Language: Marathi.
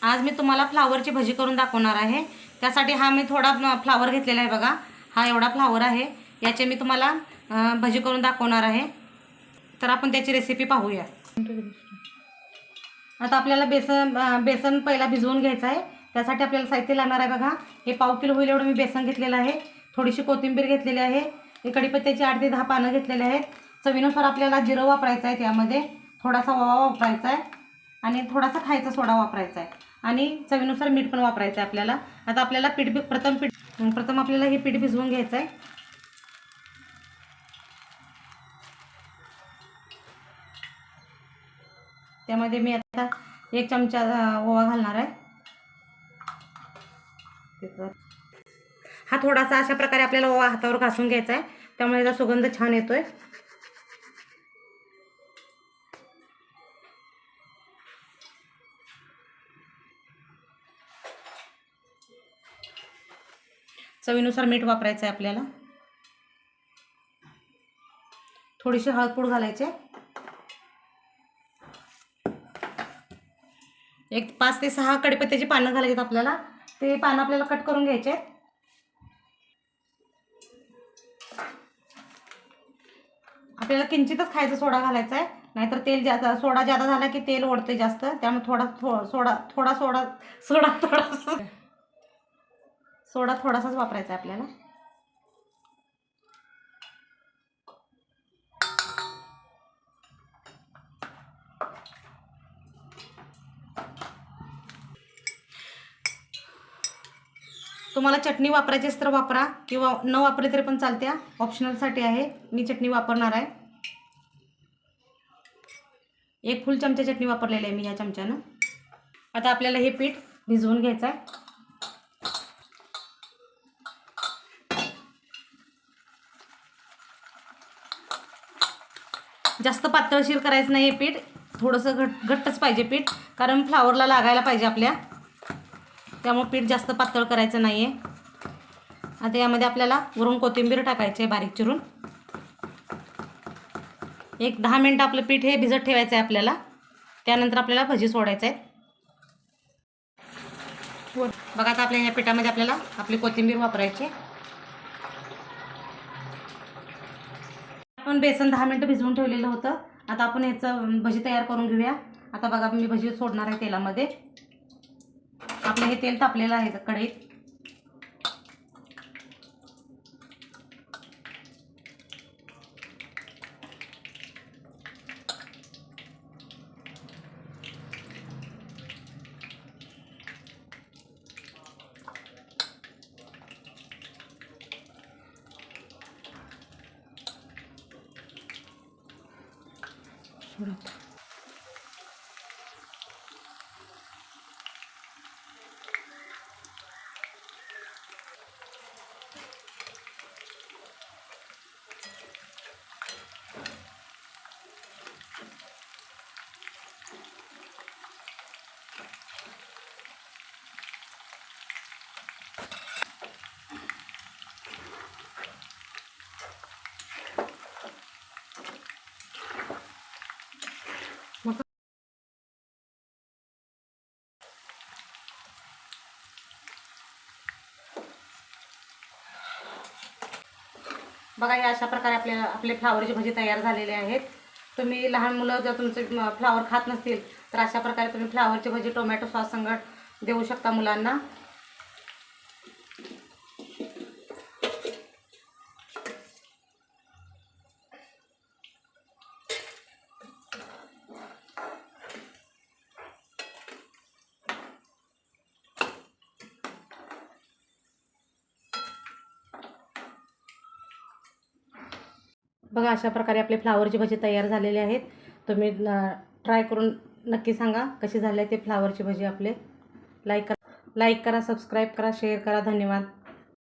आज मी तुम्हाला फ्लावरची भजी करून दाखवणार आहे। त्यासाठी हा मी थोडा फ्लावर घेतलेला आहे बघा, हा एवढा फ्लावर आहे। याचे मी तुम्हाला भजी करून दाखवणार आहे। तर आपण त्याची रेसिपी पाहूया। आता आपल्याला बेसन पहिला भिजवून घ्यायचं आहे। त्यासाठी आपल्याला साहित्य लागणार आहे बघा, हे पाव किलो होईल एवढं मी बेसन घेतलेलं आहे। थोडीशी कोथिंबीर घेतलेली आहे, कढीपत्त्याची 8 ते 10 पानं घेतलेले आहेत। चवीनुसार आपल्याला जिरं वापरायचं आहे, त्यामध्ये थोडासा ओवा वापरायचा आहे आणि थोडासा खायचा सोडा वापरायचा आहे आणि चवीनुसार मीठ पण वापरायचं आहे आपल्याला। आता आपल्याला प्रथम आपल्याला हे पीठ भिजवून घ्यायचं आहे। त्यामध्ये मी आता 1 चमचा ओवा घालणार आहे। हा थोडासा अशा प्रकारे आपल्याला ओवा हातावर घासून घ्यायचा आहे, त्यामुळे याचा सुगंध छान येतोय। चवीनुसार मीठ वापरायचं आहे आपल्याला, थोडीशी हळदपूड घालायची, 5 ते 6 कढीपत्त्याची पानं घालायची आपल्याला। ते पानं आपल्याला कट करून घ्यायचे। आपल्याला किंचितच खायचा सोडा घालायचा आहे, नाहीतर तेल जास्त सोडा जादा झाला की तेल ओढते जास्त, त्यामुळे सोडा थोडासाच वापरायचा आहे आपल्याला। तुम्हाला चटणी वापरायची असेल तर वापरा, किंवा न वापरली तरी पण चालते, ऑप्शनलसाठी आहे। मी चटणी वापरणार आहे, 1 फुल चमचा चटणी वापरलेली आहे मी या चमच्यानं। आता आपल्याला हे पीठ भिजवून घ्यायचं आहे। जास्त पातळशीर करायचं नाही, हे पीठ थोडंसं घट्टच पाहिजे पीठ, कारण फ्लावरला लागायला पाहिजे आपल्या, त्यामुळे पीठ जास्त पातळ करायचं नाही आहे। आता यामध्ये आपल्याला वरून कोथिंबीर टाकायची आहे बारीक चिरून। 10 मिनिटं आपलं पीठ हे भिजत ठेवायचं आहे आपल्याला, त्यानंतर आपल्याला भजी सोडायचं आहे। बघा आता आपल्या ह्या पिठामध्ये आपल्याला आपली कोथिंबीर वापरायची। आपण बेसन 10 मिनिटं भिजवून ठेवलेलं होतं। आता आपण ह्याचं भजी तयार करून घेऊया। आता बघा मी भजी सोडणार आहे तेलामध्ये। आपलं हे तेल तापलेलं आहे कढईत। बघा हे अशा प्रकारे आपले फ्लावरची भजी तयार झालेले आहेत। तुम्ही लहान मुलं जर तुमचे फ्लावर खात नसतील तर अशा प्रकारे तुम्ही फ्लावरची भजी टोमॅटो सॉस संगत देऊ शकता मुलांना। बघा अशा प्रकारे आपले फ्लावरची भजी तयार झालेली आहेत। तुम्ही ट्राय करून नक्की सांगा कशी झाली ते फ्लावरची भजी आपले। लाईक करा, सबस्क्राईब करा, शेअर करा। धन्यवाद।